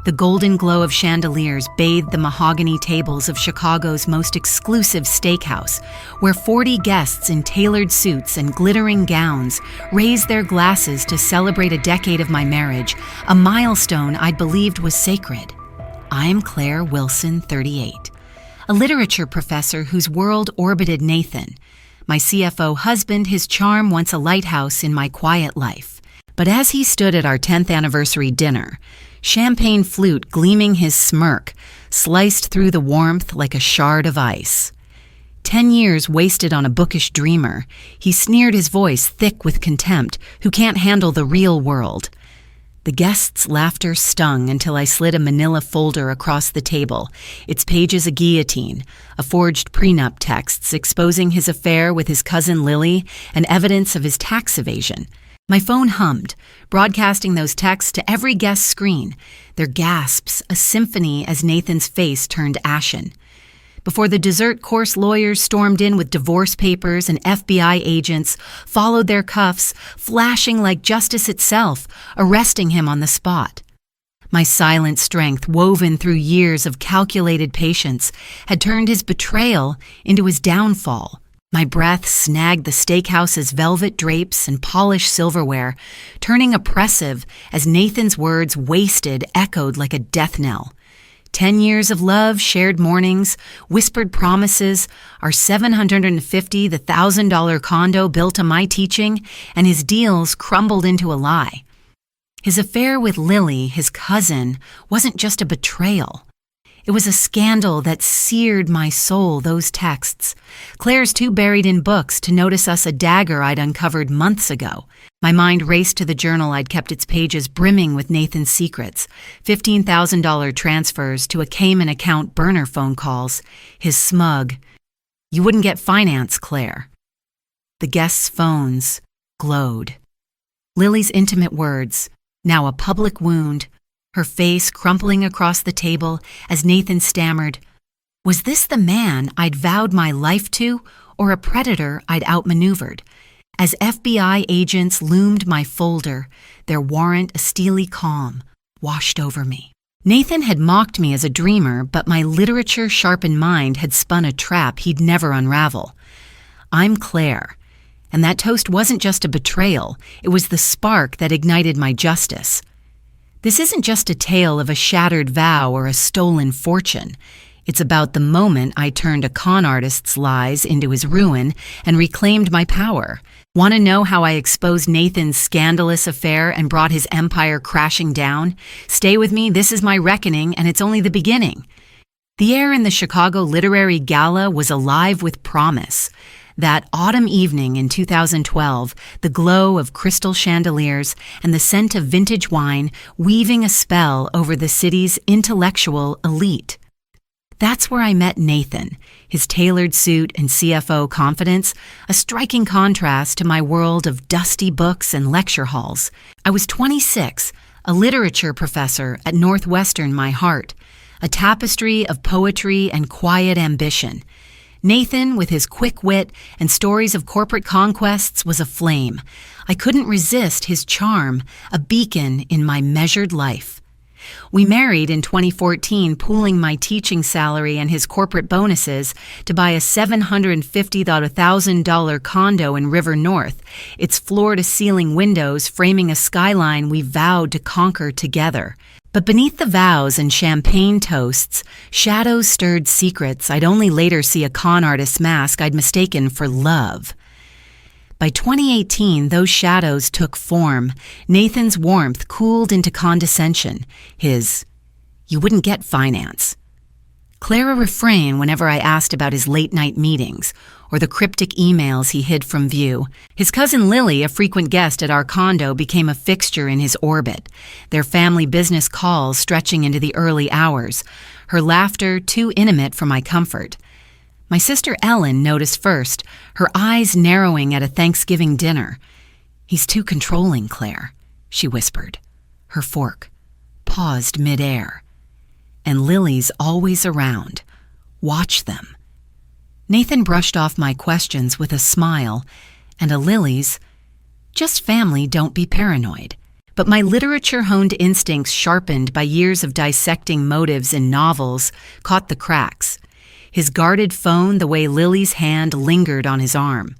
The golden glow of chandeliers bathed the mahogany tables of Chicago's most exclusive steakhouse, where 40 guests in tailored suits and glittering gowns raised their glasses to celebrate a decade of my marriage, a milestone I'd believed was sacred. I'm Claire Wilson, 38, a literature professor whose world orbited Nathan, my CFO husband, his charm once a lighthouse in my quiet life. But as he stood at our 10th anniversary dinner, champagne flute gleaming his smirk, sliced through the warmth like a shard of ice. 10 years wasted on a bookish dreamer, he sneered, his voice thick with contempt, who can't handle the real world. The guests' laughter stung until I slid a manila folder across the table, its pages a guillotine, a forged prenup texts exposing his affair with his cousin Lily and evidence of his tax evasion. My phone hummed, broadcasting those texts to every guest's screen, their gasps a symphony as Nathan's face turned ashen. Before the dessert course, lawyers stormed in with divorce papers and FBI agents followed their cuffs, flashing like justice itself, arresting him on the spot. My silent strength, woven through years of calculated patience, had turned his betrayal into his downfall. My breath snagged the steakhouse's velvet drapes and polished silverware, turning oppressive as Nathan's words, wasted, echoed like a death knell. 10 years of love, shared mornings, whispered promises, our $750,000 the $1,000 condo built on my teaching, and his deals crumbled into a lie. His affair with Lily, his cousin, wasn't just a betrayal. It was a scandal that seared my soul, those texts. Claire's too buried in books to notice us a dagger I'd uncovered months ago. My mind raced to the journal I'd kept, its pages brimming with Nathan's secrets, $15,000 transfers to a Cayman account, burner phone calls, his smug, "You wouldn't get finance, Claire." The guests' phones glowed. Lily's intimate words, now a public wound, her face crumpling across the table as Nathan stammered, "Was this the man I'd vowed my life to, or a predator I'd outmaneuvered?" As FBI agents loomed my folder, their warrant a steely calm washed over me. Nathan had mocked me as a dreamer, but my literature-sharpened mind had spun a trap he'd never unravel. I'm Claire, and that toast wasn't just a betrayal, it was the spark that ignited my justice. This isn't just a tale of a shattered vow or a stolen fortune. It's about the moment I turned a con artist's lies into his ruin and reclaimed my power. Want to know how I exposed Nathan's scandalous affair and brought his empire crashing down? Stay with me, this is my reckoning, and it's only the beginning. The air in the Chicago Literary Gala was alive with promise. That autumn evening in 2012, the glow of crystal chandeliers and the scent of vintage wine weaving a spell over the city's intellectual elite. That's where I met Nathan, his tailored suit and CFO confidence, a striking contrast to my world of dusty books and lecture halls. I was 26, a literature professor at Northwestern, my heart, a tapestry of poetry and quiet ambition. Nathan, with his quick wit and stories of corporate conquests, was a flame. I couldn't resist his charm, a beacon in my measured life. We married in 2014, pooling my teaching salary and his corporate bonuses to buy a $750,000 condo in River North, its floor-to-ceiling windows framing a skyline we vowed to conquer together. But beneath the vows and champagne toasts, shadows stirred secrets I'd only later see a con artist's mask I'd mistaken for love. By 2018, those shadows took form. Nathan's warmth cooled into condescension. His, "You wouldn't get finance." Claire a refrain whenever I asked about his late-night meetings or the cryptic emails he hid from view. His cousin Lily, a frequent guest at our condo, became a fixture in his orbit, their family business calls stretching into the early hours, her laughter too intimate for my comfort. My sister Ellen noticed first, her eyes narrowing at a Thanksgiving dinner. "He's too controlling, Claire," she whispered. Her fork paused midair. And Lily's always around. Watch them. Nathan brushed off my questions with a smile, and a Lily's, "Just family, don't be paranoid." But my literature-honed instincts, sharpened by years of dissecting motives in novels, caught the cracks. His guarded phone, the way Lily's hand lingered on his arm.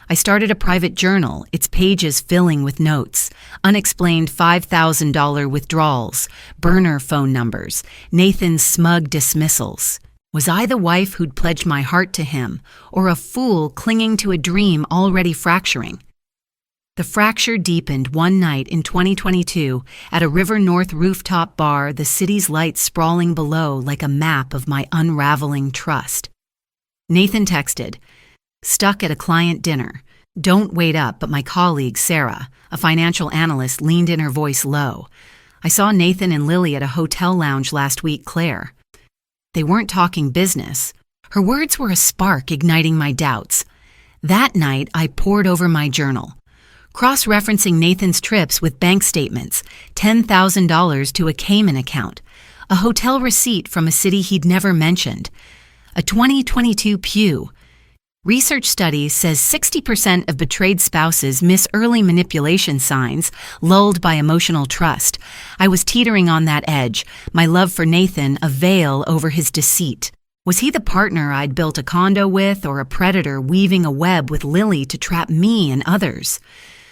I started a private journal, its pages filling with notes, unexplained $5,000 withdrawals, burner phone numbers, Nathan's smug dismissals. Was I the wife who'd pledged my heart to him, or a fool clinging to a dream already fracturing? The fracture deepened one night in 2022 at a River North rooftop bar, the city's lights sprawling below like a map of my unraveling trust. Nathan texted, "Stuck at a client dinner. Don't wait up," but my colleague, Sarah, a financial analyst, leaned in, her voice low. "I saw Nathan and Lily at a hotel lounge last week, Claire." They weren't talking business. Her words were a spark igniting my doubts. That night, I pored over my journal, cross-referencing Nathan's trips with bank statements, $10,000 to a Cayman account, a hotel receipt from a city he'd never mentioned, a 2022 Pew. Research studies says 60% of betrayed spouses miss early manipulation signs, lulled by emotional trust. I was teetering on that edge, my love for Nathan a veil over his deceit. Was he the partner I'd built a condo with, or a predator weaving a web with Lily to trap me and others?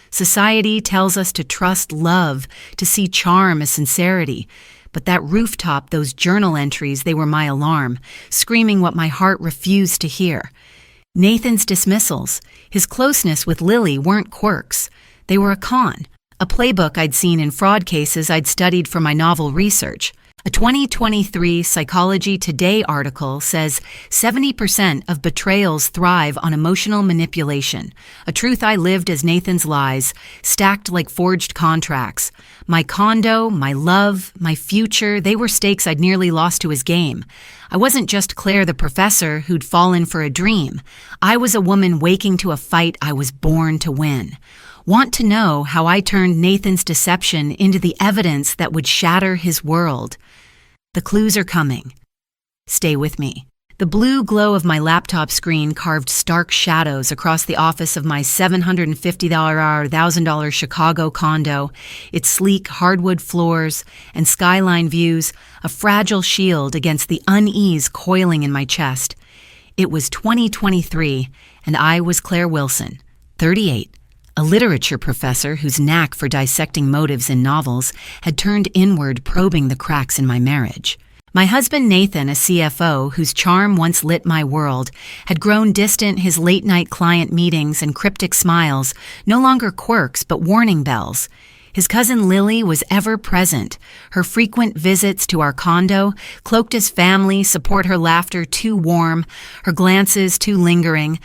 Society tells us to trust love, to see charm as sincerity. But that rooftop, those journal entries, they were my alarm, screaming what my heart refused to hear. Nathan's dismissals, his closeness with Lily weren't quirks. They were a con, a playbook I'd seen in fraud cases I'd studied for my novel research. A 2023 Psychology Today article says 70% of betrayals thrive on emotional manipulation, a truth I lived as Nathan's lies, stacked like forged contracts. My condo, my love, my future, they were stakes I'd nearly lost to his game. I wasn't just Claire the professor who'd fallen for a dream. I was a woman waking to a fight I was born to win. Want to know how I turned Nathan's deception into the evidence that would shatter his world? The clues are coming. Stay with me. The blue glow of my laptop screen carved stark shadows across the office of my $750 $1,000 Chicago condo, its sleek hardwood floors and skyline views, a fragile shield against the unease coiling in my chest. It was 2023, and I was Claire Wilson, 38. A literature professor whose knack for dissecting motives in novels had turned inward, probing the cracks in my marriage. My husband Nathan, a CFO whose charm once lit my world, had grown distant, his late-night client meetings and cryptic smiles no longer quirks but warning bells. His cousin Lily was ever present, her frequent visits to our condo cloaked as family support, her laughter too warm, her glances too lingering.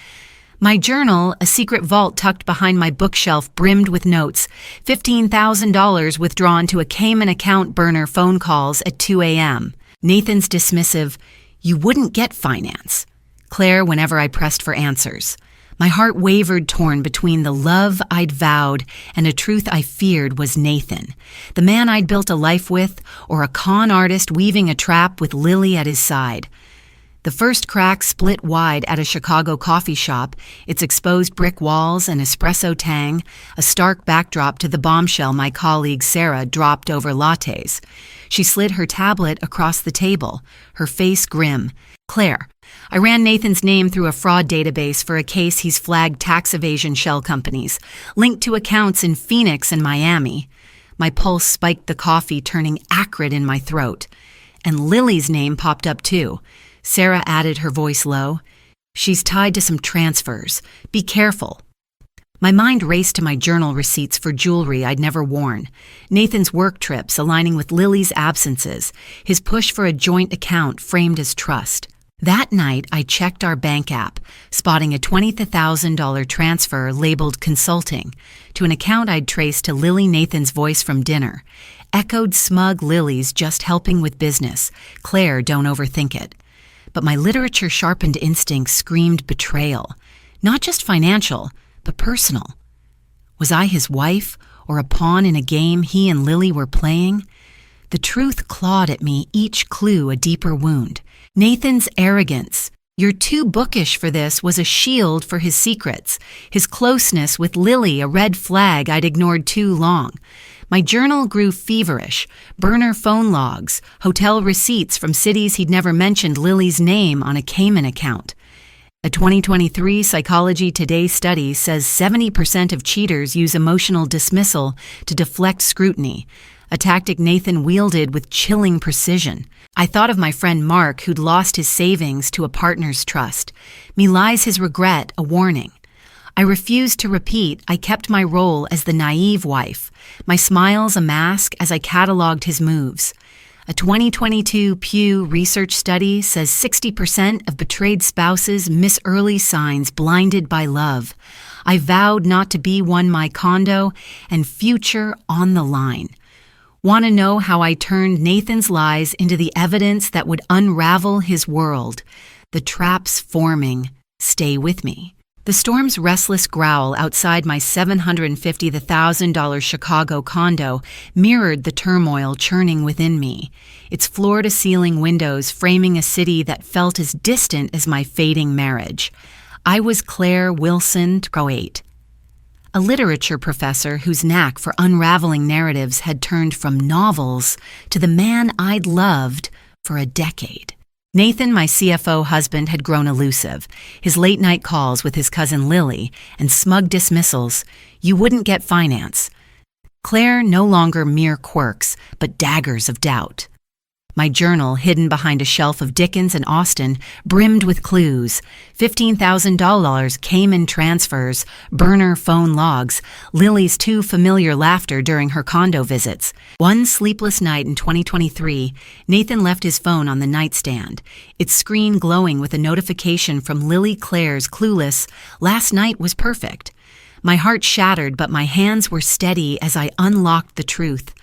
My journal, a secret vault tucked behind my bookshelf, brimmed with notes, $15,000 withdrawn to a Cayman account, burner phone calls at 2 a.m. Nathan's dismissive, "You wouldn't get finance." Claire whenever I pressed for answers. My heart wavered, torn between the love I'd vowed and a truth I feared was Nathan, the man I'd built a life with, or a con artist weaving a trap with Lily at his side. The first crack split wide at a Chicago coffee shop, its exposed brick walls and espresso tang, a stark backdrop to the bombshell my colleague Sarah dropped over lattes. She slid her tablet across the table, her face grim. "Claire, I ran Nathan's name through a fraud database for a case he's flagged tax evasion shell companies, linked to accounts in Phoenix and Miami." My pulse spiked, the coffee turning acrid in my throat. And Lily's name popped up too. Sarah added, her voice low. "She's tied to some transfers. Be careful." My mind raced to my journal receipts for jewelry I'd never worn, Nathan's work trips aligning with Lily's absences, his push for a joint account framed as trust. That night, I checked our bank app, spotting a $20,000 transfer labeled consulting to an account I'd traced to Lily Nathan's voice from dinner. Echoed smug Lily's, "Just helping with business. Claire, don't overthink it." But my literature-sharpened instincts screamed betrayal. Not just financial, but personal. Was I his wife, or a pawn in a game he and Lily were playing? The truth clawed at me, each clue a deeper wound. Nathan's arrogance, "You're too bookish for this," was a shield for his secrets. His closeness with Lily, a red flag I'd ignored too long. My journal grew feverish, burner phone logs, hotel receipts from cities he'd never mentioned Lily's name on a Cayman account. A 2023 Psychology Today study says 70% of cheaters use emotional dismissal to deflect scrutiny, a tactic Nathan wielded with chilling precision. I thought of my friend Mark, who'd lost his savings to a partner's trust. Me lies his regret, a warning. I refused to repeat. I kept my role as the naive wife, my smiles a mask as I cataloged his moves. A 2022 Pew Research study says 60% of betrayed spouses miss early signs blinded by love. I vowed not to be one. My condo and future on the line. Want to know how I turned Nathan's lies into the evidence that would unravel his world? The traps forming. Stay with me. The storm's restless growl outside my $750,000 Chicago condo mirrored the turmoil churning within me, its floor-to-ceiling windows framing a city that felt as distant as my fading marriage. I was Claire Wilson Troet, a literature professor whose knack for unraveling narratives had turned from novels to the man I'd loved for a decade. Nathan, my CFO husband, had grown elusive. His late-night calls with his cousin Lily and smug dismissals, "You wouldn't get finance." Claire, no longer mere quirks, but daggers of doubt. My journal, hidden behind a shelf of Dickens and Austen, brimmed with clues. $15,000 Cayman transfers, burner phone logs, Lily's too familiar laughter during her condo visits. One sleepless night in 2023, Nathan left his phone on the nightstand, its screen glowing with a notification from Lily Claire's clueless, "Last night was perfect." My heart shattered, but my hands were steady as I unlocked the truth.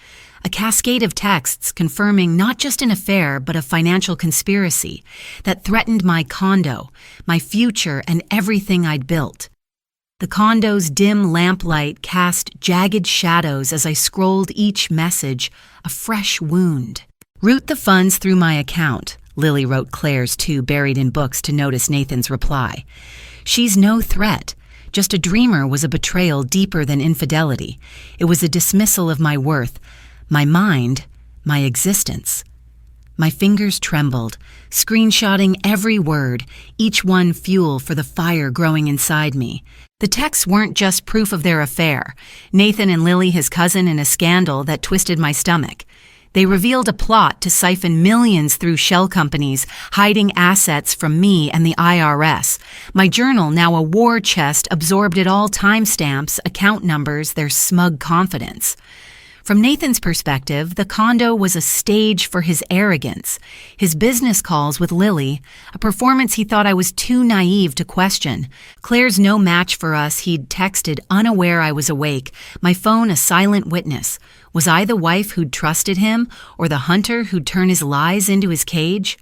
A cascade of texts confirming not just an affair, but a financial conspiracy that threatened my condo, my future, and everything I'd built. The condo's dim lamplight cast jagged shadows as I scrolled each message, a fresh wound. "Route the funds through my account," Lily wrote Claire's two buried in books to notice Nathan's reply. "She's no threat. Just a dreamer" was a betrayal deeper than infidelity. It was a dismissal of my worth, my mind, my existence. My fingers trembled, screenshotting every word, each one fuel for the fire growing inside me. The texts weren't just proof of their affair, Nathan and Lily, his cousin, in a scandal that twisted my stomach. They revealed a plot to siphon millions through shell companies, hiding assets from me and the IRS. My journal, now a war chest, absorbed it all: timestamps, account numbers, their smug confidence. From Nathan's perspective, the condo was a stage for his arrogance, his business calls with Lily, a performance he thought I was too naive to question. Claire's no match for us, he'd texted, unaware I was awake, my phone a silent witness. Was I the wife who'd trusted him, or the hunter who'd turn his lies into his cage?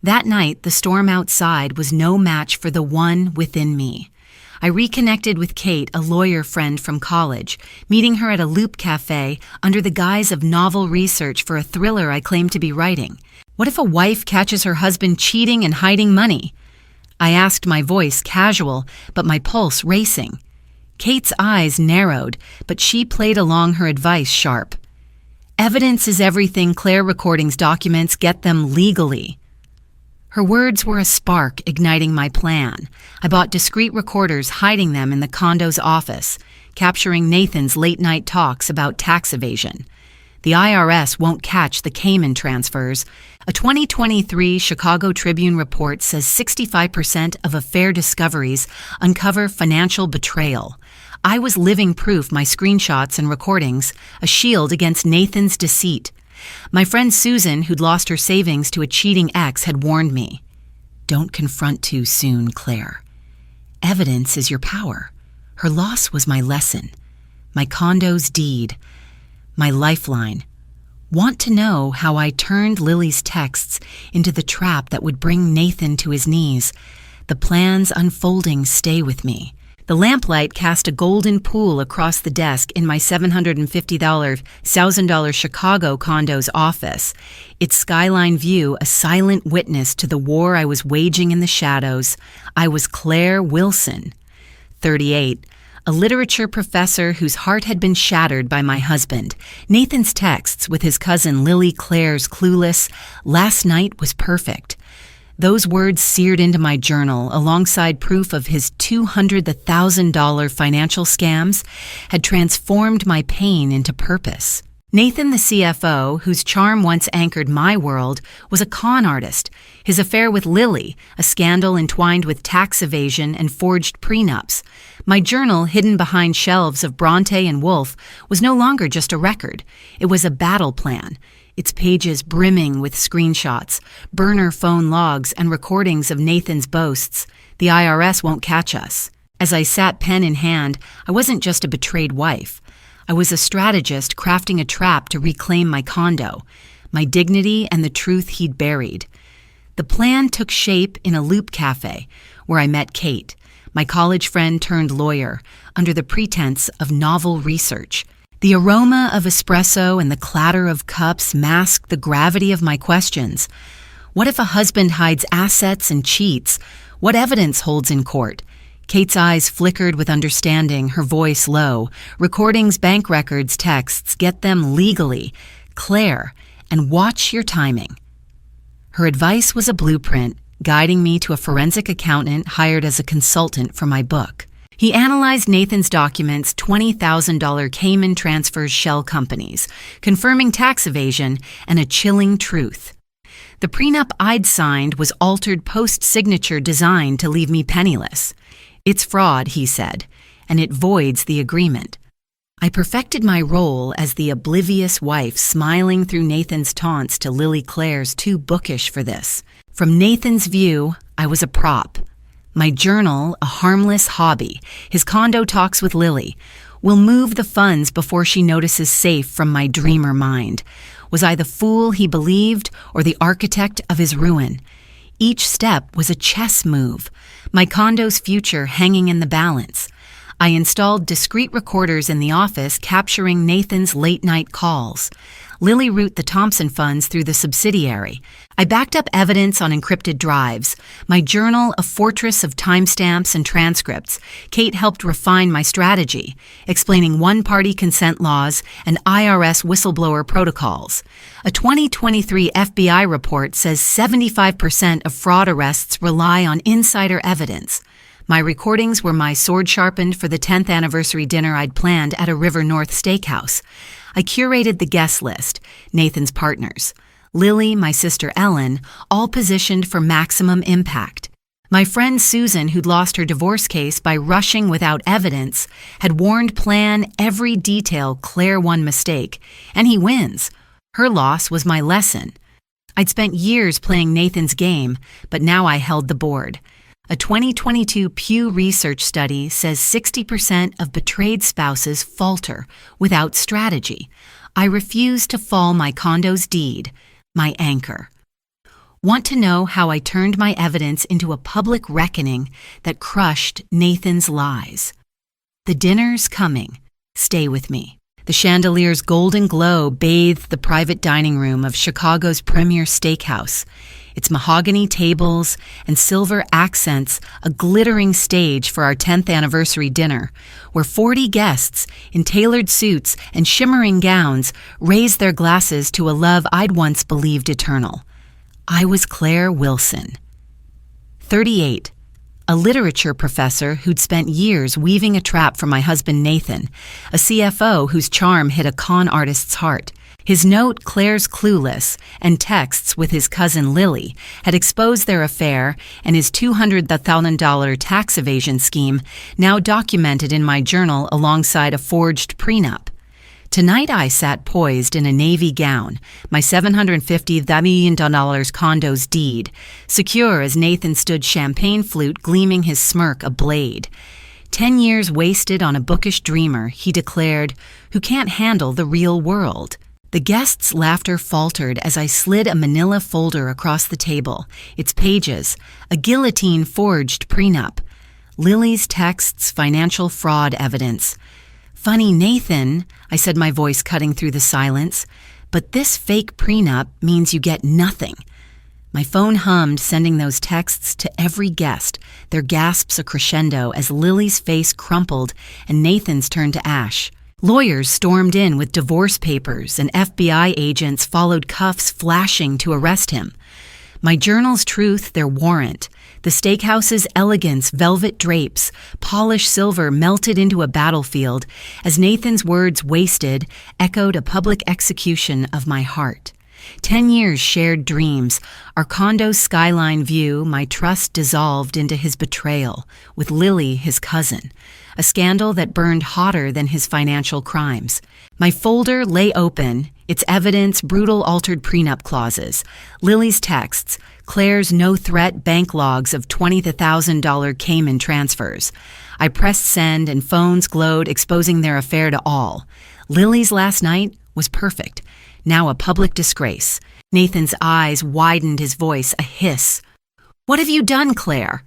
That night, the storm outside was no match for the one within me. I reconnected with Kate, a lawyer friend from college, meeting her at a Loop Cafe under the guise of novel research for a thriller I claimed to be writing. What if a wife catches her husband cheating and hiding money? I asked, my voice casual, but my pulse racing. Kate's eyes narrowed, but she played along, her advice sharp. "Evidence is everything. Claire recordings, documents, get them legally." Her words were a spark igniting my plan. I bought discreet recorders, hiding them in the condo's office, capturing Nathan's late-night talks about tax evasion. The IRS won't catch the Cayman transfers. A 2023 Chicago Tribune report says 65% of affair discoveries uncover financial betrayal. I was living proof, my screenshots and recordings, a shield against Nathan's deceit. My friend Susan, who'd lost her savings to a cheating ex, had warned me. "Don't confront too soon, Claire. Evidence is your power." Her loss was my lesson, my condo's deed, my lifeline. Want to know how I turned Lily's texts into the trap that would bring Nathan to his knees? The plans unfolding stay with me. The lamplight cast a golden pool across the desk in my $750,000 Chicago condo's office, its skyline view a silent witness to the war I was waging in the shadows. I was Claire Wilson, 38, a literature professor whose heart had been shattered by my husband. Nathan's texts with his cousin Lily Claire's clueless, "Last night was perfect." Those words seared into my journal alongside proof of his $200,000 financial scams had transformed my pain into purpose. Nathan, the CFO, whose charm once anchored my world, was a con artist. His affair with Lily, a scandal entwined with tax evasion and forged prenups. My journal, hidden behind shelves of Bronte and Woolf, was no longer just a record. It was a battle plan, its pages brimming with screenshots, burner phone logs, and recordings of Nathan's boasts. The IRS won't catch us. As I sat pen in hand, I wasn't just a betrayed wife. I was a strategist crafting a trap to reclaim my condo, my dignity, and the truth he'd buried. The plan took shape in a Loop Cafe, where I met Kate, my college friend turned lawyer, under the pretense of novel research. The aroma of espresso and the clatter of cups masked the gravity of my questions. What if a husband hides assets and cheats? What evidence holds in court? Kate's eyes flickered with understanding, her voice low. Recordings, bank records, texts, get them legally. Claire, and watch your timing. Her advice was a blueprint, guiding me to a forensic accountant hired as a consultant for my book. He analyzed Nathan's documents, $20,000 Cayman transfers shell companies, confirming tax evasion and a chilling truth. The prenup I'd signed was altered post-signature designed to leave me penniless. It's fraud, he said, and it voids the agreement. I perfected my role as the oblivious wife smiling through Nathan's taunts to Lily Claire's too bookish for this. From Nathan's view, I was a prop. My journal, a harmless hobby. His condo talks with Lily. We'll move the funds before she notices safe from my dreamer mind. Was I the fool he believed or the architect of his ruin? Each step was a chess move, my condo's future hanging in the balance. I installed discreet recorders in the office capturing Nathan's late-night calls. Lily routed the Thompson funds through the subsidiary. I backed up evidence on encrypted drives. My journal, a fortress of timestamps and transcripts. Kate helped refine my strategy, explaining one-party consent laws and IRS whistleblower protocols. A 2023 FBI report says 75% of fraud arrests rely on insider evidence. My recordings were my sword sharpened for the 10th anniversary dinner I'd planned at a River North steakhouse. I curated the guest list, Nathan's partners. Lily, my sister Ellen, all positioned for maximum impact. My friend Susan, who'd lost her divorce case by rushing without evidence, had warned Plan every detail Claire one mistake, and he wins. Her loss was my lesson. I'd spent years playing Nathan's game, but now I held the board. A 2022 Pew Research study says 60% of betrayed spouses falter without strategy. I refuse to fall my condo's deed, my anchor. Want to know how I turned my evidence into a public reckoning that crushed Nathan's lies? The dinner's coming. Stay with me. The chandelier's golden glow bathed the private dining room of Chicago's premier steakhouse. Its mahogany tables and silver accents a glittering stage for our 10th anniversary dinner, where 40 guests in tailored suits and shimmering gowns raised their glasses to a love I'd once believed eternal. I was Claire Wilson, 38, a literature professor who'd spent years weaving a trap for my husband Nathan, a CFO whose charm hit a con artist's heart. His note, Claire's clueless, and texts with his cousin Lily had exposed their affair and his $200,000 tax evasion scheme, now documented in my journal alongside a forged prenup. Tonight I sat poised in a navy gown, my $750 million condo's deed, secure as Nathan stood champagne flute gleaming his smirk a blade. 10 years wasted on a bookish dreamer, he declared, who can't handle the real world. The guests' laughter faltered as I slid a manila folder across the table, its pages, a guillotine-forged prenup, Lily's texts, financial fraud evidence. Funny, Nathan, I said, my voice cutting through the silence, but this fake prenup means you get nothing. My phone hummed, sending those texts to every guest, their gasps a crescendo as Lily's face crumpled and Nathan's turned to ash. Lawyers stormed in with divorce papers, and FBI agents followed cuffs flashing to arrest him. My journal's truth, their warrant. The steakhouse's elegance, velvet drapes, polished silver melted into a battlefield as Nathan's words wasted echoed a public execution of my heart. 10 years shared dreams, our condo's skyline view, my trust dissolved into his betrayal, with Lily, his cousin, a scandal that burned hotter than his financial crimes. My folder lay open, its evidence brutal altered prenup clauses, Lily's texts, Claire's no-threat bank logs of $20,000 Cayman transfers. I pressed send and phones glowed, exposing their affair to all. Lily's last night was perfect. Now a public disgrace. Nathan's eyes widened, his voice a hiss. "What have you done, Claire?"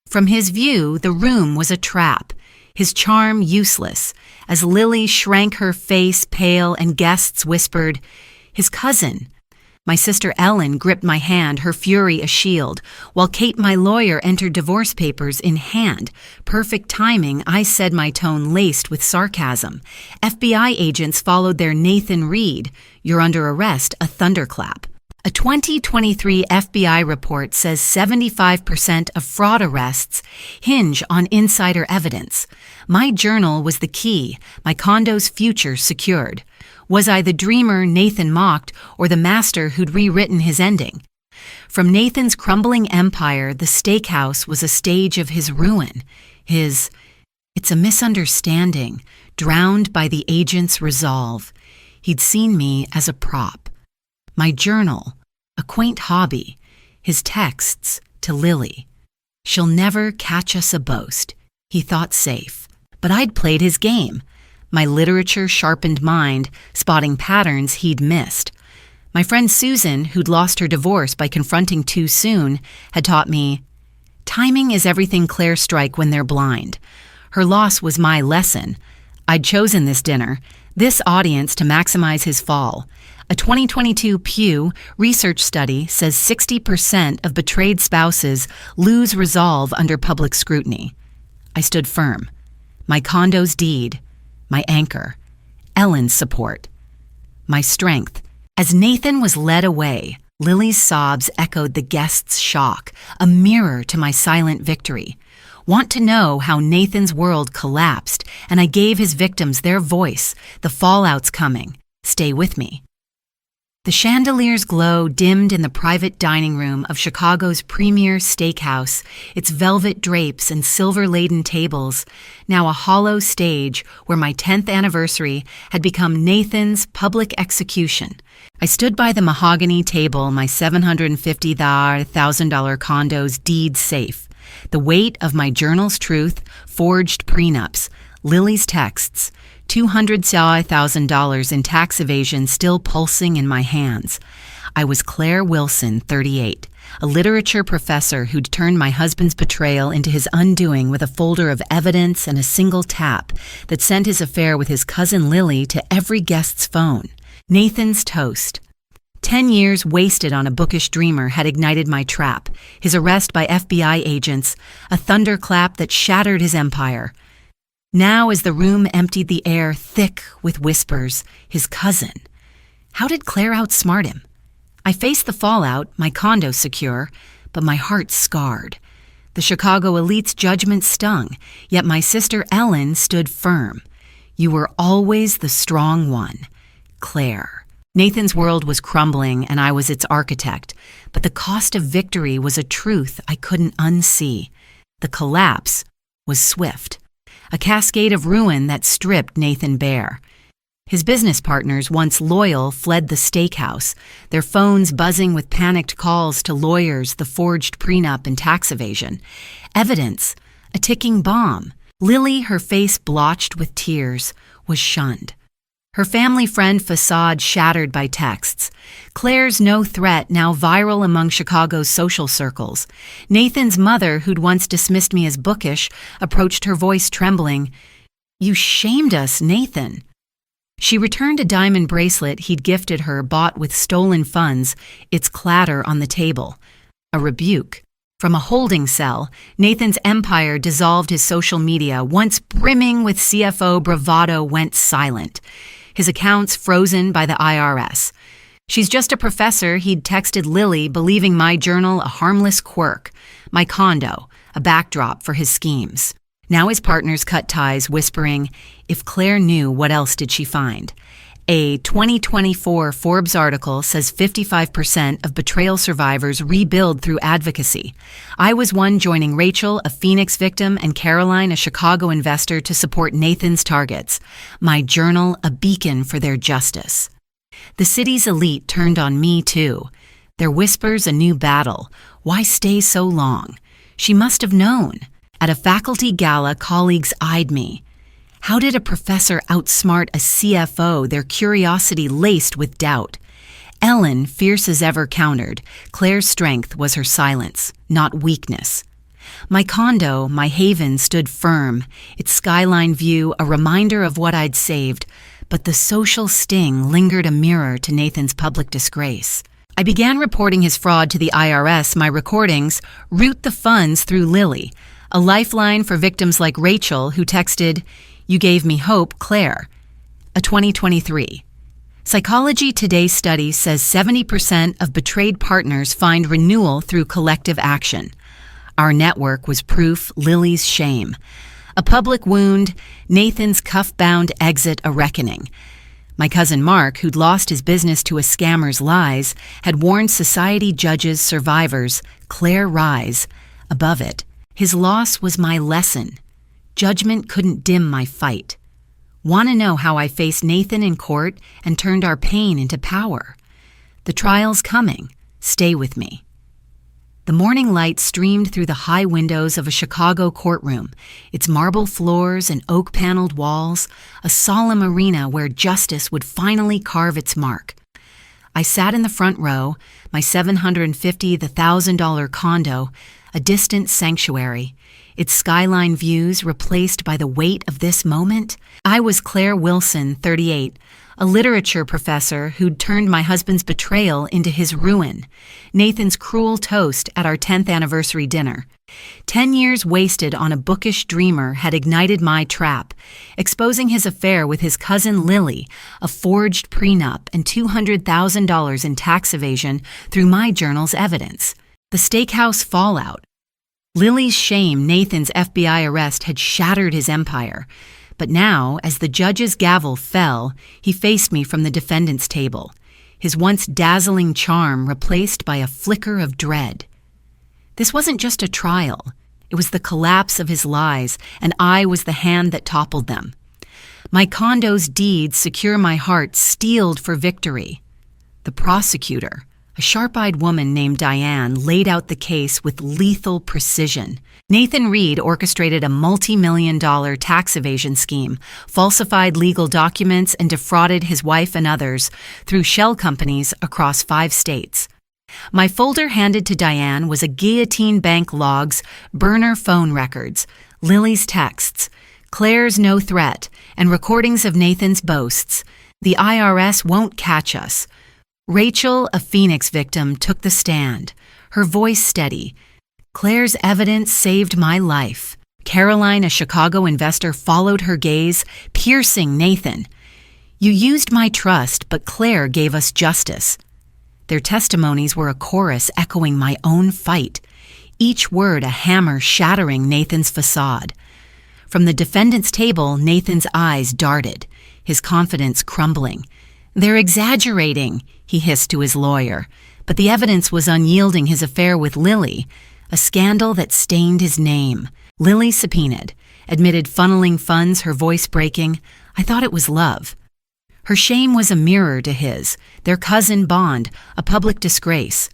From his view, the room was a trap, his charm useless, as Lily shrank her face pale and guests whispered, "His cousin." My sister Ellen gripped my hand, her fury a shield, while Kate, my lawyer, entered divorce papers in hand. Perfect timing, I said, my tone laced with sarcasm. FBI agents followed their Nathan Reed, "You're under arrest," a thunderclap. A 2023 FBI report says 75% of fraud arrests hinge on insider evidence. My journal was the key, my condo's future secured. Was I the dreamer Nathan mocked, or the master who'd rewritten his ending? From Nathan's crumbling empire, the steakhouse was a stage of his ruin. It's a misunderstanding, drowned by the agent's resolve. He'd seen me as a prop. My journal, a quaint hobby. His texts to Lily. "She'll never catch us a boast," he thought safe. But I'd played his game. My literature-sharpened mind, spotting patterns he'd missed. My friend Susan, who'd lost her divorce by confronting too soon, had taught me, timing is everything Claire strike when they're blind. Her loss was my lesson. I'd chosen this dinner, this audience to maximize his fall. A 2022 Pew research study says 60% of betrayed spouses lose resolve under public scrutiny. I stood firm. My condo's deed, my anchor, Ellen's support, my strength. As Nathan was led away, Lily's sobs echoed the guests' shock, a mirror to my silent victory. Want to know how Nathan's world collapsed, and I gave his victims their voice. The fallout's coming. Stay with me. The chandelier's glow dimmed in the private dining room of Chicago's premier steakhouse, its velvet drapes and silver-laden tables, now a hollow stage where my 10th anniversary had become Nathan's public execution. I stood by the mahogany table, my $750,000 condo's deed safe, the weight of my journal's truth, forged prenups, Lily's texts, $200,000 in tax evasion still pulsing in my hands. I was Claire Wilson, 38, a literature professor who'd turned my husband's betrayal into his undoing with a folder of evidence and a single tap that sent his affair with his cousin Lily to every guest's phone. Nathan's toast. 10 years wasted on a bookish dreamer had ignited my trap, his arrest by FBI agents, a thunderclap that shattered his empire. Now, as the room emptied the air thick with whispers, his cousin. How did Claire outsmart him? I faced the fallout, my condo secure, but my heart scarred. The Chicago elite's judgment stung, yet my sister Ellen stood firm. You were always the strong one, Claire. Nathan's world was crumbling, and I was its architect, but the cost of victory was a truth I couldn't unsee. The collapse was swift. A cascade of ruin that stripped Nathan bare. His business partners, once loyal, fled the steakhouse, their phones buzzing with panicked calls to lawyers, the forged prenup and tax evasion. Evidence, a ticking bomb. Lily, her face blotched with tears, was shunned. Her family friend facade shattered by texts. Claire's no threat now viral among Chicago's social circles. Nathan's mother, who'd once dismissed me as bookish, approached her voice trembling. "You shamed us, Nathan." She returned a diamond bracelet he'd gifted her bought with stolen funds, its clatter on the table. A rebuke. From a holding cell, Nathan's empire dissolved. His social media, once brimming with CFO bravado, went silent. His accounts frozen by the IRS. She's just a professor, he'd texted Lily, believing my journal a harmless quirk. My condo, a backdrop for his schemes. Now his partners cut ties, whispering, if Claire knew, what else did she find? A 2024 Forbes article says 55% of betrayal survivors rebuild through advocacy. I was one, joining Rachel, a Phoenix victim, and Caroline, a Chicago investor, to support Nathan's targets. My journal, a beacon for their justice. The city's elite turned on me, too. Their whispers a new battle. Why stay so long? She must have known. At a faculty gala, colleagues eyed me. How did a professor outsmart a CFO, their curiosity laced with doubt? Ellen, fierce as ever, countered. Claire's strength was her silence, not weakness. My condo, my haven, stood firm, its skyline view a reminder of what I'd saved, but the social sting lingered, a mirror to Nathan's public disgrace. I began reporting his fraud to the IRS, my recordings, route the funds through Lily, a lifeline for victims like Rachel, who texted, "You gave me hope, Claire." A 2023. Psychology Today study says 70% of betrayed partners find renewal through collective action. Our network was proof, Lily's shame. A public wound, Nathan's cuff-bound exit, a reckoning. My cousin Mark, who'd lost his business to a scammer's lies, had warned society, judges, survivors, Claire rise. Above it, his loss was my lesson. Judgment couldn't dim my fight. Want to know how I faced Nathan in court and turned our pain into power? The trial's coming. Stay with me. The morning light streamed through the high windows of a Chicago courtroom, its marble floors and oak-paneled walls, a solemn arena where justice would finally carve its mark. I sat in the front row, my $750,000 to $1,000 condo, a distant sanctuary, its skyline views replaced by the weight of this moment. I was Claire Wilson, 38, a literature professor who'd turned my husband's betrayal into his ruin, Nathan's cruel toast at our 10th anniversary dinner. 10 years wasted on a bookish dreamer had ignited my trap, exposing his affair with his cousin Lily, a forged prenup, and $200,000 in tax evasion through my journal's evidence. The steakhouse fallout. Lily's shame, Nathan's FBI arrest, had shattered his empire. But now, as the judge's gavel fell, he faced me from the defendant's table, his once dazzling charm replaced by a flicker of dread. This wasn't just a trial. It was the collapse of his lies, and I was the hand that toppled them. My condo's deeds secure my heart, steeled for victory. The prosecutor, a sharp-eyed woman named Diane, laid out the case with lethal precision. Nathan Reed orchestrated a multi-million-dollar tax evasion scheme, falsified legal documents, and defrauded his wife and others through shell companies across 5 states. My folder handed to Diane was a guillotine bank logs, burner phone records, Lily's texts, Claire's no threat, and recordings of Nathan's boasts. The IRS won't catch us. Rachel, a Phoenix victim, took the stand, her voice steady. Claire's evidence saved my life. Caroline, a Chicago investor, followed her gaze, piercing Nathan. You used my trust, but Claire gave us justice. Their testimonies were a chorus echoing my own fight, each word a hammer shattering Nathan's facade. From the defendant's table, Nathan's eyes darted, his confidence crumbling. They're exaggerating, he hissed to his lawyer, but the evidence was unyielding. His affair with Lily, a scandal that stained his name. Lily subpoenaed, admitted funneling funds, her voice breaking. I thought it was love. Her shame was a mirror to his, their cousin bond, a public disgrace.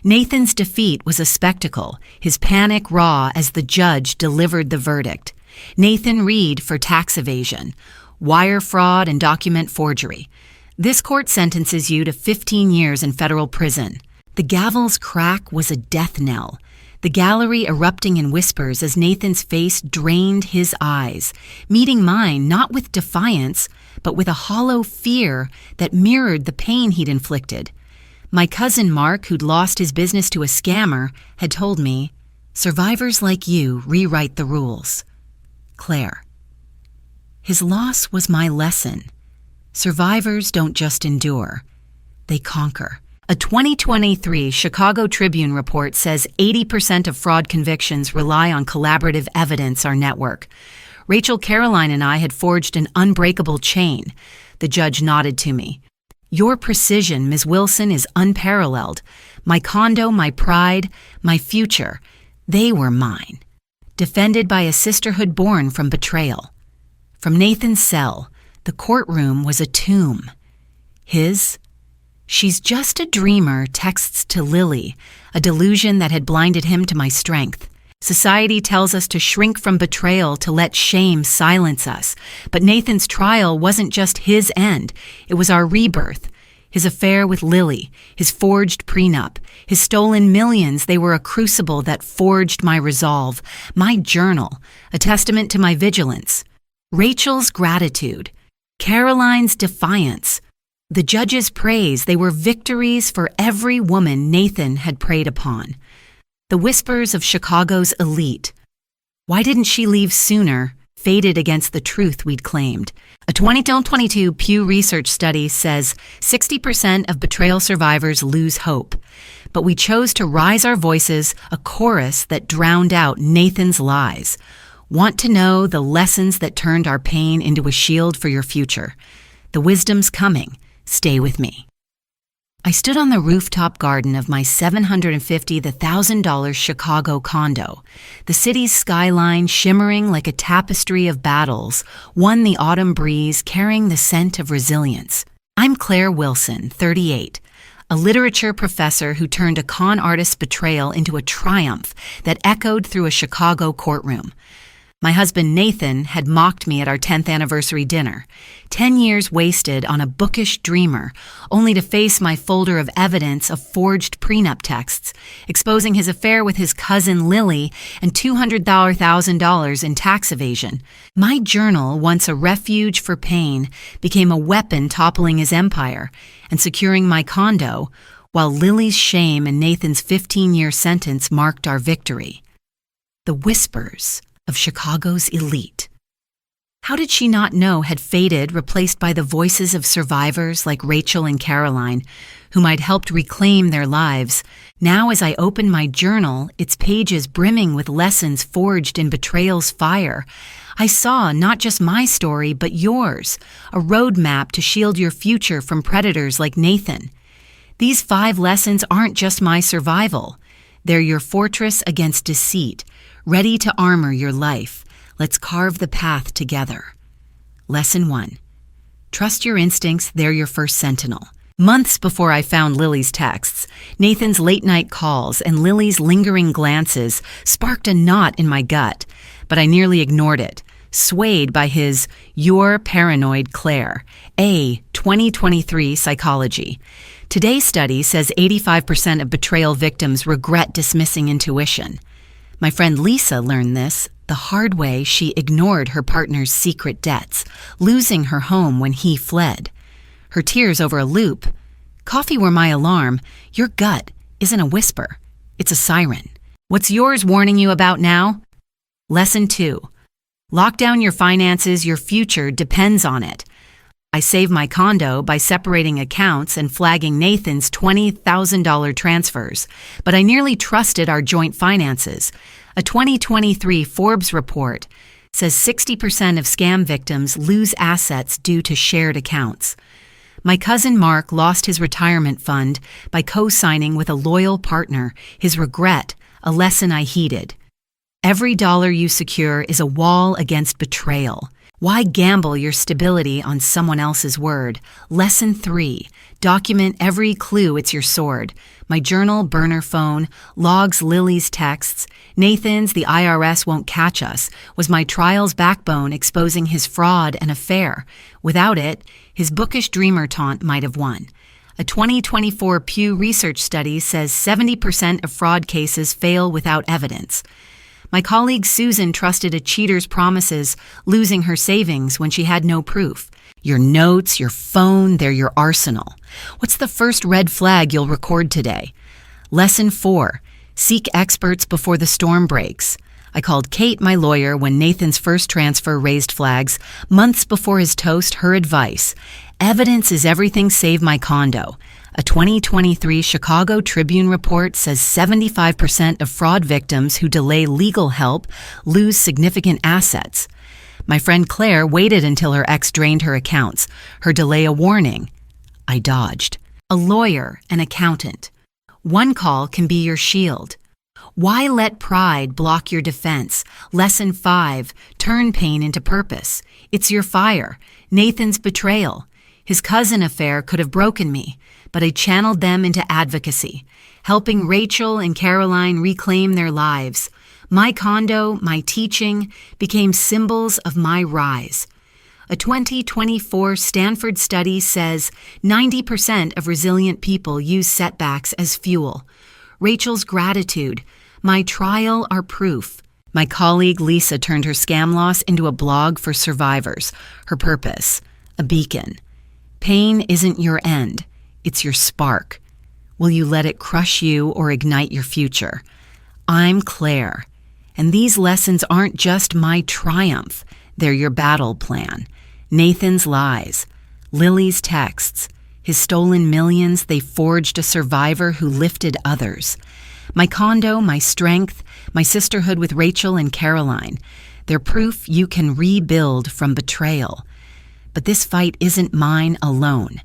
Nathan's defeat was a spectacle, his panic raw as the judge delivered the verdict. Nathan Reed for tax evasion, wire fraud, and document forgery. This court sentences you to 15 years in federal prison. The gavel's crack was a death knell, the gallery erupting in whispers as Nathan's face drained his eyes, meeting mine not with defiance, but with a hollow fear that mirrored the pain he'd inflicted. My cousin Mark, who'd lost his business to a scammer, had told me, "Survivors like you rewrite the rules." Claire. His loss was my lesson. Survivors don't just endure, they conquer. A 2023 Chicago Tribune report says 80% of fraud convictions rely on collaborative evidence, our network. Rachel, Caroline, and I had forged an unbreakable chain. The judge nodded to me. "Your precision, Ms. Wilson, is unparalleled. My condo, my pride, my future, they were mine. Defended by a sisterhood born from betrayal." From Nathan's cell, the courtroom was a tomb. His, "She's just a dreamer," texts to Lily, a delusion that had blinded him to my strength. Society tells us to shrink from betrayal, to let shame silence us. But Nathan's trial wasn't just his end, it was our rebirth. His affair with Lily, his forged prenup, his stolen millions, they were a crucible that forged my resolve, my journal, a testament to my vigilance. Rachel's gratitude, Caroline's defiance, the judge's praise, they were victories for every woman Nathan had preyed upon. The whispers of Chicago's elite. Why didn't she leave sooner? Faded against the truth we'd claimed. A 2022 Pew Research study says 60% of betrayal survivors lose hope. But we chose to rise our voices, a chorus that drowned out Nathan's lies. Want to know the lessons that turned our pain into a shield for your future? The wisdom's coming. Stay with me. I stood on the rooftop garden of my $750,000 Chicago condo, the city's skyline shimmering like a tapestry of battles, one the autumn breeze carrying the scent of resilience. I'm Claire Wilson, 38, a literature professor who turned a con artist's betrayal into a triumph that echoed through a Chicago courtroom. My husband Nathan had mocked me at our 10th anniversary dinner. 10 years wasted on a bookish dreamer, only to face my folder of evidence of forged prenup texts, exposing his affair with his cousin Lily and $200,000 in tax evasion. My journal, once a refuge for pain, became a weapon toppling his empire and securing my condo, while Lily's shame and Nathan's 15-year sentence marked our victory. The whispers of Chicago's elite. How did she not know had faded, replaced by the voices of survivors like Rachel and Caroline, whom I'd helped reclaim their lives? Now as I open my journal, its pages brimming with lessons forged in betrayal's fire, I saw not just my story, but yours, a roadmap to shield your future from predators like Nathan. These 5 lessons aren't just my survival. They're your fortress against deceit, ready to armor your life. Let's carve the path together. Lesson 1. Trust your instincts, they're your first sentinel. Months before I found Lily's texts, Nathan's late-night calls and Lily's lingering glances sparked a knot in my gut, but I nearly ignored it, swayed by his "You're paranoid, Claire," A 2023 psychology. Today's study says 85% of betrayal victims regret dismissing intuition. My friend Lisa learned this the hard way. She ignored her partner's secret debts, losing her home when he fled. Her tears over a loop. Coffee were my alarm. Your gut isn't a whisper. It's a siren. What's yours warning you about now? Lesson 2. Lock down your finances. Your future depends on it. I saved my condo by separating accounts and flagging Nathan's $20,000 transfers, but I nearly trusted our joint finances. A 2023 Forbes report says 60% of scam victims lose assets due to shared accounts. My cousin Mark lost his retirement fund by co-signing with a loyal partner, his regret, a lesson I heeded. Every dollar you secure is a wall against betrayal. Why gamble your stability on someone else's word? Lesson 3. Document every clue, it's your sword. My journal, burner phone, logs Lily's texts, Nathan's "the IRS won't catch us" was my trial's backbone, exposing his fraud and affair. Without it, his bookish dreamer taunt might have won. A 2024 Pew Research study says 70% of fraud cases fail without evidence. My colleague Susan trusted a cheater's promises, losing her savings when she had no proof. Your notes, your phone, they're your arsenal. What's the first red flag you'll record today? Lesson 4. Seek experts before the storm breaks. I called Kate, my lawyer, when Nathan's first transfer raised flags. Months before his toast, her advice: evidence is everything save my condo. A 2023 Chicago Tribune report says 75% of fraud victims who delay legal help lose significant assets. My friend Claire waited until her ex drained her accounts. Her delay a warning. I dodged. A lawyer, an accountant. One call can be your shield. Why let pride block your defense? Lesson 5. Turn pain into purpose. It's your fire. Nathan's betrayal. His cousin affair could have broken me, but I channeled them into advocacy, helping Rachel and Caroline reclaim their lives. My condo, my teaching, became symbols of my rise. A 2024 Stanford study says 90% of resilient people use setbacks as fuel. Rachel's gratitude, my trial are proof. My colleague Lisa turned her scam loss into a blog for survivors. Her purpose, a beacon. Pain isn't your end, it's your spark. Will you let it crush you or ignite your future? I'm Claire, and these lessons aren't just my triumph, they're your battle plan. Nathan's lies, Lily's texts, his stolen millions, they forged a survivor who lifted others. My condo, my strength, my sisterhood with Rachel and Caroline, they're proof you can rebuild from betrayal. But this fight isn't mine alone.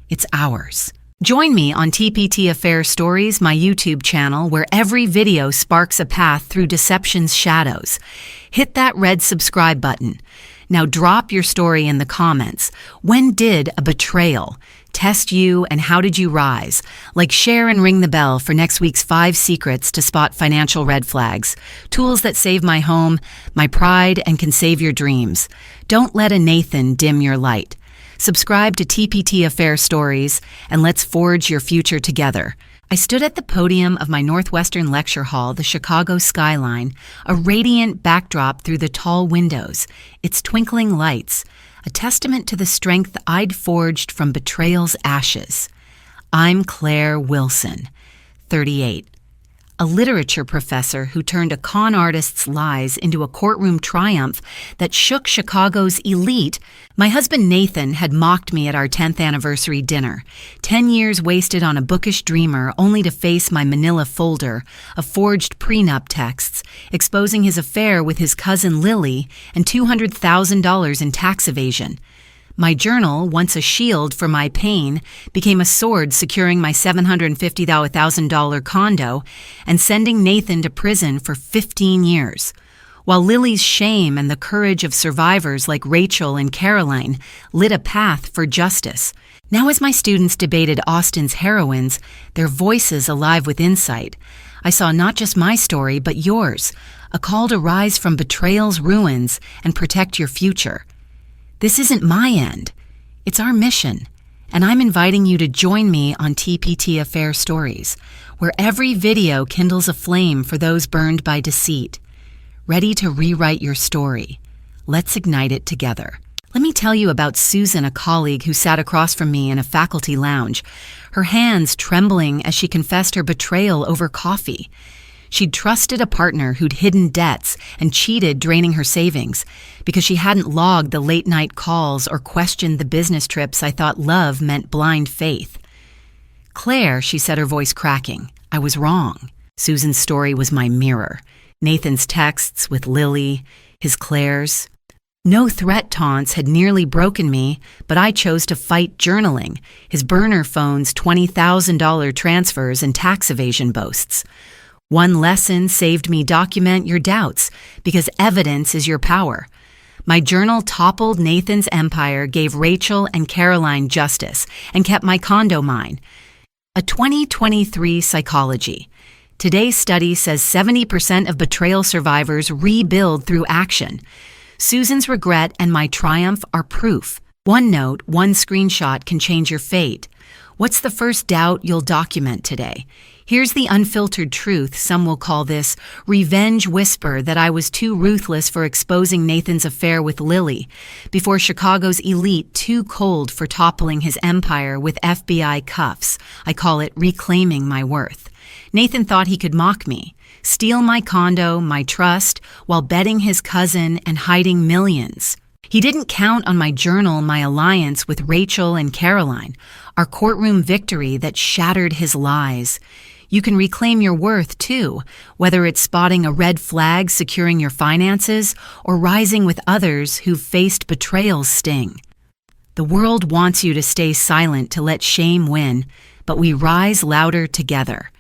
It's ours. Join me on TPT Affair Stories, my YouTube channel, where every video sparks a path through deception's shadows. Hit that red subscribe button. Now drop your story in the comments. When did a betrayal test you, and how did you rise? Like, share and ring the bell for next week's 5 secrets to spot financial red flags. Tools that save my home, my pride, and can save your dreams. Don't let a Nathan dim your light. Subscribe to TPT Affair Stories, and let's forge your future together. I stood at the podium of my Northwestern lecture hall, the Chicago skyline, a radiant backdrop through the tall windows, its twinkling lights, a testament to the strength I'd forged from betrayal's ashes. I'm Claire Wilson, 38, a literature professor who turned a con artist's lies into a courtroom triumph that shook Chicago's elite. My husband Nathan had mocked me at our 10th anniversary dinner. 10 years wasted on a bookish dreamer, only to face my manila folder of forged prenup texts, exposing his affair with his cousin Lily and $200,000 in tax evasion. My journal, once a shield for my pain, became a sword securing my $750,000 condo and sending Nathan to prison for 15 years. While Lily's shame and the courage of survivors like Rachel and Caroline lit a path for justice. Now, as my students debated Austen's heroines, their voices alive with insight, I saw not just my story, but yours, a call to rise from betrayal's ruins and protect your future. This isn't my end, it's our mission, and I'm inviting you to join me on TPT Affair Stories, where every video kindles a flame for those burned by deceit. Ready to rewrite your story? Let's ignite it together. Let me tell you about Susan, a colleague who sat across from me in a faculty lounge, her hands trembling as she confessed her betrayal over coffee. She'd trusted a partner who'd hidden debts and cheated, draining her savings because she hadn't logged the late-night calls or questioned the business trips I thought love meant blind faith. Claire, she said, her voice cracking, I was wrong. Susan's story was my mirror. Nathan's texts with Lily, his Claire's. No threat taunts had nearly broken me, but I chose to fight journaling, his burner phone's $20,000 transfers and tax evasion boasts. One lesson saved me: document your doubts, because evidence is your power. My journal toppled Nathan's empire, gave Rachel and Caroline justice, and kept my condo mine. A 2023 psychology. Today's study says 70% of betrayal survivors rebuild through action. Susan's regret and my triumph are proof. One note, one screenshot can change your fate. What's the first doubt you'll document today? Here's the unfiltered truth. Some will call this revenge whisper that I was too ruthless for exposing Nathan's affair with Lily, before Chicago's elite too cold for toppling his empire with FBI cuffs. I call it reclaiming my worth. Nathan thought he could mock me, steal my condo, my trust, while betting his cousin and hiding millions. He didn't count on my journal, my alliance with Rachel and Caroline, our courtroom victory that shattered his lies. You can reclaim your worth, too, whether it's spotting a red flag, securing your finances, or rising with others who've faced betrayal's sting. The world wants you to stay silent to let shame win, but we rise louder together.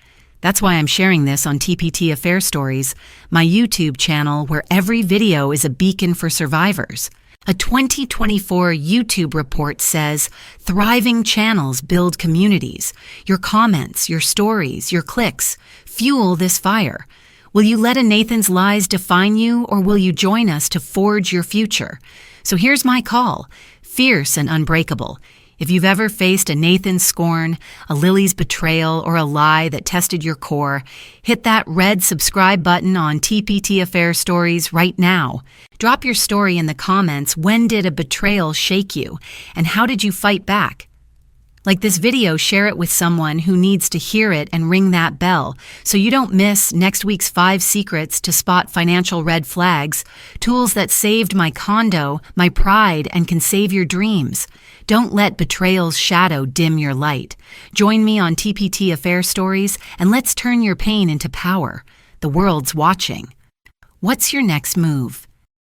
That's why I'm sharing this on TPT Affair Stories, my YouTube channel where every video is a beacon for survivors. A 2024 YouTube report says thriving channels build communities. Your comments, your stories, your clicks fuel this fire. Will you let a Nathan's lies define you, or will you join us to forge your future? So here's my call, fierce and unbreakable. If you've ever faced a Nathan's scorn, a Lily's betrayal, or a lie that tested your core, hit that red subscribe button on TPT Affair Stories right now. Drop your story in the comments. When did a betrayal shake you? And how did you fight back? Like this video, share it with someone who needs to hear it and ring that bell so you don't miss next week's 5 secrets to spot financial red flags, tools that saved my condo, my pride, and can save your dreams. Don't let betrayal's shadow dim your light. Join me on TPT Affair Stories and let's turn your pain into power. The world's watching. What's your next move?